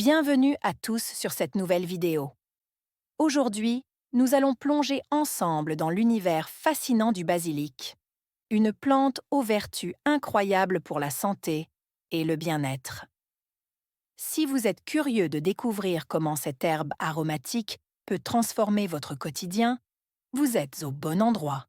Bienvenue à tous sur cette nouvelle vidéo. Aujourd'hui, nous allons plonger ensemble dans l'univers fascinant du basilic, une plante aux vertus incroyables pour la santé et le bien-être. Si vous êtes curieux de découvrir comment cette herbe aromatique peut transformer votre quotidien, vous êtes au bon endroit.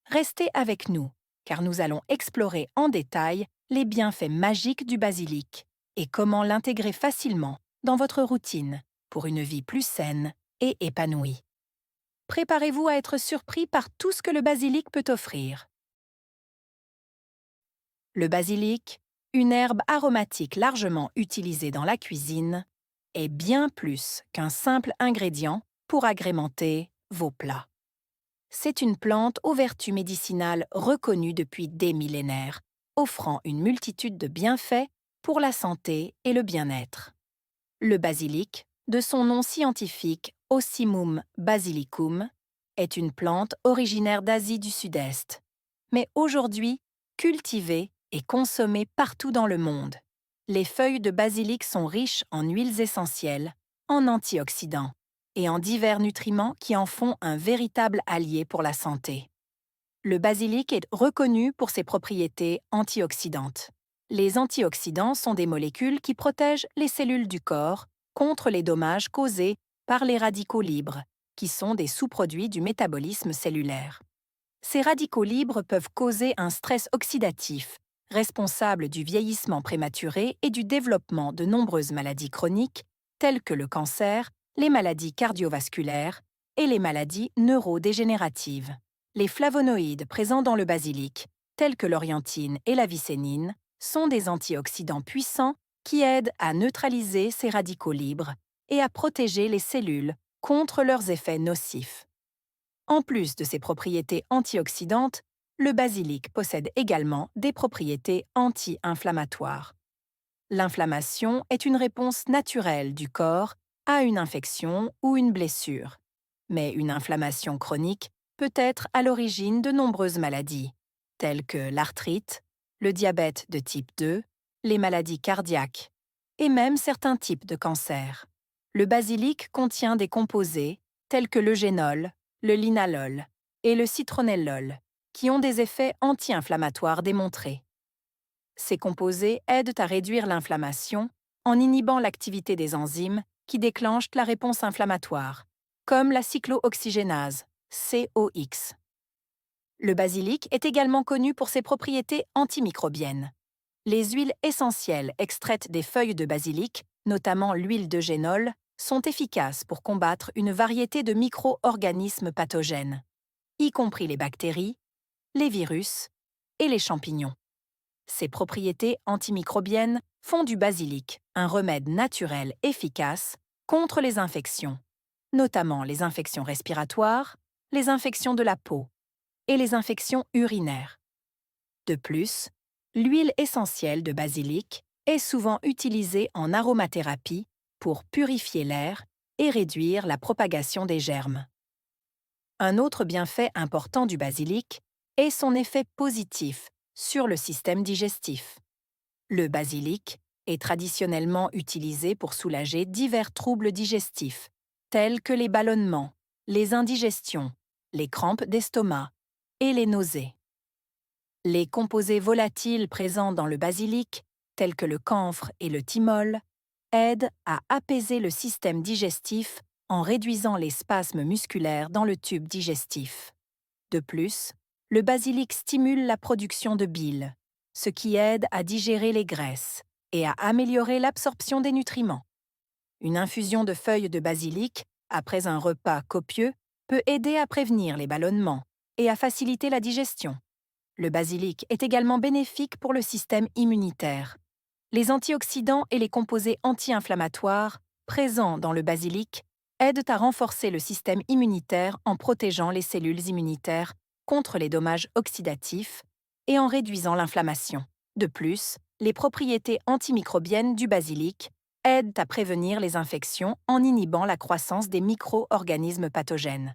Restez avec nous, car nous allons explorer en détail les bienfaits magiques du basilic et comment l'intégrer facilement dans votre routine pour une vie plus saine et épanouie. Préparez-vous à être surpris par tout ce que le basilic peut offrir. Le basilic, une herbe aromatique largement utilisée dans la cuisine, est bien plus qu'un simple ingrédient pour agrémenter vos plats. C'est une plante aux vertus médicinales reconnues depuis des millénaires, offrant une multitude de bienfaits pour la santé et le bien-être. Le basilic, de son nom scientifique Ocimum basilicum, est une plante originaire d'Asie du Sud-Est, mais aujourd'hui cultivée et consommée partout dans le monde. Les feuilles de basilic sont riches en huiles essentielles, en antioxydants et en divers nutriments qui en font un véritable allié pour la santé. Le basilic est reconnu pour ses propriétés antioxydantes. Les antioxydants sont des molécules qui protègent les cellules du corps contre les dommages causés par les radicaux libres, qui sont des sous-produits du métabolisme cellulaire. Ces radicaux libres peuvent causer un stress oxydatif, responsable du vieillissement prématuré et du développement de nombreuses maladies chroniques, telles que le cancer, les maladies cardiovasculaires et les maladies neurodégénératives. Les flavonoïdes présents dans le basilic, tels que l'orientine et la vicénine, sont des antioxydants puissants qui aident à neutraliser ces radicaux libres et à protéger les cellules contre leurs effets nocifs. En plus de ses propriétés antioxydantes, le basilic possède également des propriétés anti-inflammatoires. L'inflammation est une réponse naturelle du corps à une infection ou une blessure. Mais une inflammation chronique peut être à l'origine de nombreuses maladies, telles que l'arthrite, le diabète de type 2, les maladies cardiaques et même certains types de cancers. Le basilic contient des composés tels que le génol, le linalol et le citronellol, qui ont des effets anti-inflammatoires démontrés. Ces composés aident à réduire l'inflammation en inhibant l'activité des enzymes qui déclenchent la réponse inflammatoire, comme la cyclooxygénase, COX. Le basilic est également connu pour ses propriétés antimicrobiennes. Les huiles essentielles extraites des feuilles de basilic, notamment l'huile de génol, sont efficaces pour combattre une variété de micro-organismes pathogènes, y compris les bactéries, les virus et les champignons. Ces propriétés antimicrobiennes font du basilic un remède naturel efficace contre les infections, notamment les infections respiratoires, les infections de la peau et les infections urinaires. De plus, l'huile essentielle de basilic est souvent utilisée en aromathérapie pour purifier l'air et réduire la propagation des germes. Un autre bienfait important du basilic est son effet positif sur le système digestif. Le basilic est traditionnellement utilisé pour soulager divers troubles digestifs, tels que les ballonnements, les indigestions, les crampes d'estomac et les nausées. Les composés volatiles présents dans le basilic, tels que le camphre et le thymol, aident à apaiser le système digestif en réduisant les spasmes musculaires dans le tube digestif. De plus, le basilic stimule la production de bile, ce qui aide à digérer les graisses et à améliorer l'absorption des nutriments. Une infusion de feuilles de basilic, après un repas copieux, peut aider à prévenir les ballonnements et à faciliter la digestion. Le basilic est également bénéfique pour le système immunitaire. Les antioxydants et les composés anti-inflammatoires présents dans le basilic aident à renforcer le système immunitaire en protégeant les cellules immunitaires contre les dommages oxydatifs et en réduisant l'inflammation. De plus, les propriétés antimicrobiennes du basilic aident à prévenir les infections en inhibant la croissance des micro-organismes pathogènes.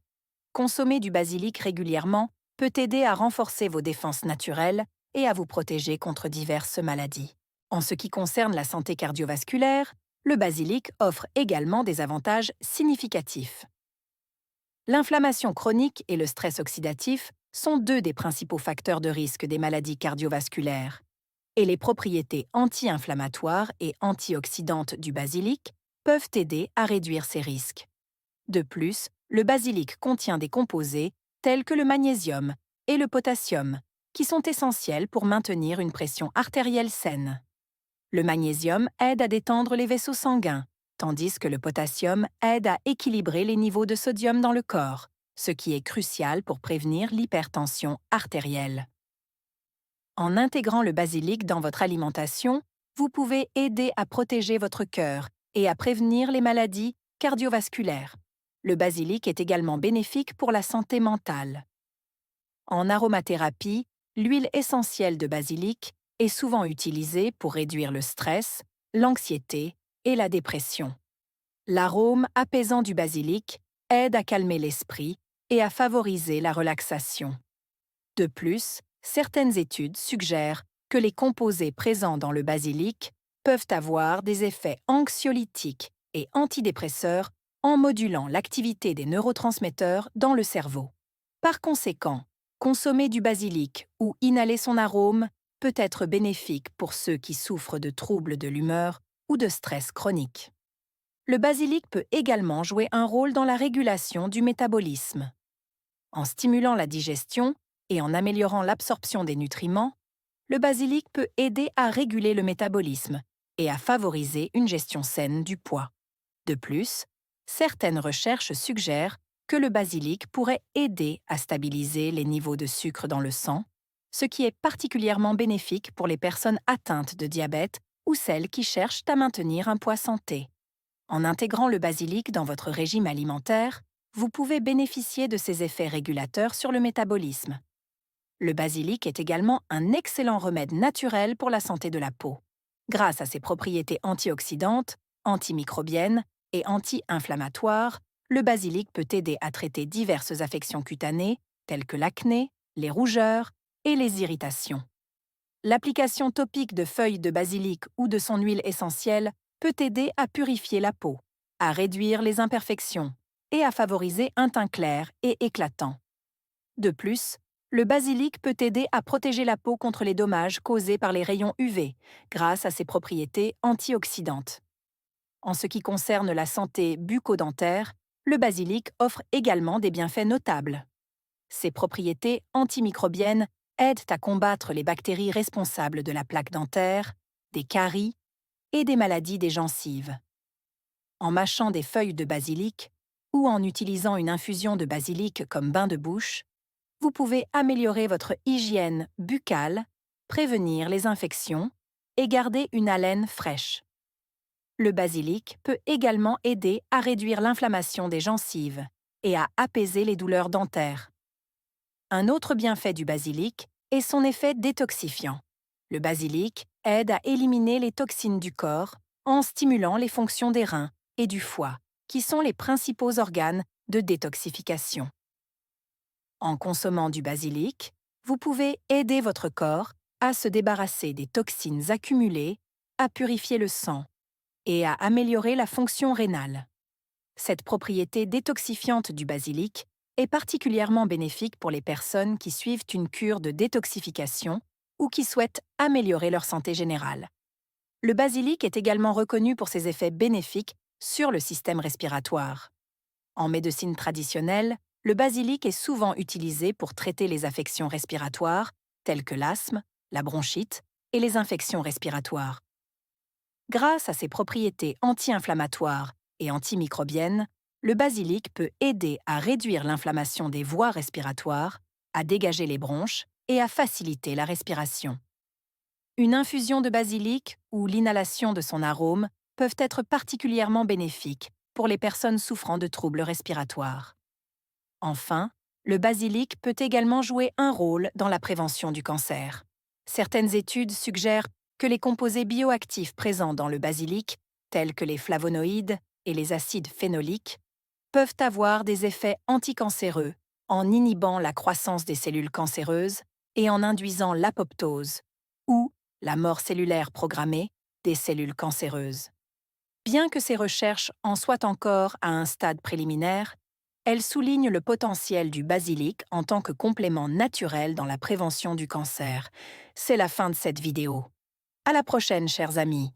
Consommer du basilic régulièrement peut aider à renforcer vos défenses naturelles et à vous protéger contre diverses maladies. En ce qui concerne la santé cardiovasculaire, le basilic offre également des avantages significatifs. L'inflammation chronique et le stress oxydatif sont deux des principaux facteurs de risque des maladies cardiovasculaires, et les propriétés anti-inflammatoires et antioxydantes du basilic peuvent aider à réduire ces risques. De plus, le basilic contient des composés tels que le magnésium et le potassium, qui sont essentiels pour maintenir une pression artérielle saine. Le magnésium aide à détendre les vaisseaux sanguins, tandis que le potassium aide à équilibrer les niveaux de sodium dans le corps, ce qui est crucial pour prévenir l'hypertension artérielle. En intégrant le basilic dans votre alimentation, vous pouvez aider à protéger votre cœur et à prévenir les maladies cardiovasculaires. Le basilic est également bénéfique pour la santé mentale. En aromathérapie, l'huile essentielle de basilic est souvent utilisée pour réduire le stress, l'anxiété et la dépression. L'arôme apaisant du basilic aide à calmer l'esprit et à favoriser la relaxation. De plus, certaines études suggèrent que les composés présents dans le basilic peuvent avoir des effets anxiolytiques et antidépresseurs en modulant l'activité des neurotransmetteurs dans le cerveau. Par conséquent, consommer du basilic ou inhaler son arôme peut être bénéfique pour ceux qui souffrent de troubles de l'humeur ou de stress chronique. Le basilic peut également jouer un rôle dans la régulation du métabolisme. En stimulant la digestion et en améliorant l'absorption des nutriments, le basilic peut aider à réguler le métabolisme et à favoriser une gestion saine du poids. De plus, certaines recherches suggèrent que le basilic pourrait aider à stabiliser les niveaux de sucre dans le sang, ce qui est particulièrement bénéfique pour les personnes atteintes de diabète ou celles qui cherchent à maintenir un poids santé. En intégrant le basilic dans votre régime alimentaire, vous pouvez bénéficier de ses effets régulateurs sur le métabolisme. Le basilic est également un excellent remède naturel pour la santé de la peau. Grâce à ses propriétés antioxydantes, antimicrobiennes et anti-inflammatoires, le basilic peut aider à traiter diverses affections cutanées, telles que l'acné, les rougeurs et les irritations. L'application topique de feuilles de basilic ou de son huile essentielle peut aider à purifier la peau, à réduire les imperfections et à favoriser un teint clair et éclatant. De plus, le basilic peut aider à protéger la peau contre les dommages causés par les rayons UV grâce à ses propriétés antioxydantes. En ce qui concerne la santé bucco-dentaire, le basilic offre également des bienfaits notables. Ses propriétés antimicrobiennes aident à combattre les bactéries responsables de la plaque dentaire, des caries et des maladies des gencives. En mâchant des feuilles de basilic ou en utilisant une infusion de basilic comme bain de bouche, vous pouvez améliorer votre hygiène buccale, prévenir les infections et garder une haleine fraîche. Le basilic peut également aider à réduire l'inflammation des gencives et à apaiser les douleurs dentaires. Un autre bienfait du basilic est son effet détoxifiant. Le basilic aide à éliminer les toxines du corps en stimulant les fonctions des reins et du foie, qui sont les principaux organes de détoxification. En consommant du basilic, vous pouvez aider votre corps à se débarrasser des toxines accumulées, à purifier le sang et à améliorer la fonction rénale. Cette propriété détoxifiante du basilic est particulièrement bénéfique pour les personnes qui suivent une cure de détoxification ou qui souhaitent améliorer leur santé générale. Le basilic est également reconnu pour ses effets bénéfiques sur le système respiratoire. En médecine traditionnelle, le basilic est souvent utilisé pour traiter les affections respiratoires, telles que l'asthme, la bronchite et les infections respiratoires. Grâce à ses propriétés anti-inflammatoires et antimicrobiennes, le basilic peut aider à réduire l'inflammation des voies respiratoires, à dégager les bronches et à faciliter la respiration. Une infusion de basilic ou l'inhalation de son arôme peuvent être particulièrement bénéfiques pour les personnes souffrant de troubles respiratoires. Enfin, le basilic peut également jouer un rôle dans la prévention du cancer. Certaines études suggèrent que les composés bioactifs présents dans le basilic, tels que les flavonoïdes et les acides phénoliques, peuvent avoir des effets anticancéreux en inhibant la croissance des cellules cancéreuses et en induisant l'apoptose, ou la mort cellulaire programmée des cellules cancéreuses. Bien que ces recherches en soient encore à un stade préliminaire, elles soulignent le potentiel du basilic en tant que complément naturel dans la prévention du cancer. C'est la fin de cette vidéo. À la prochaine, chers amis.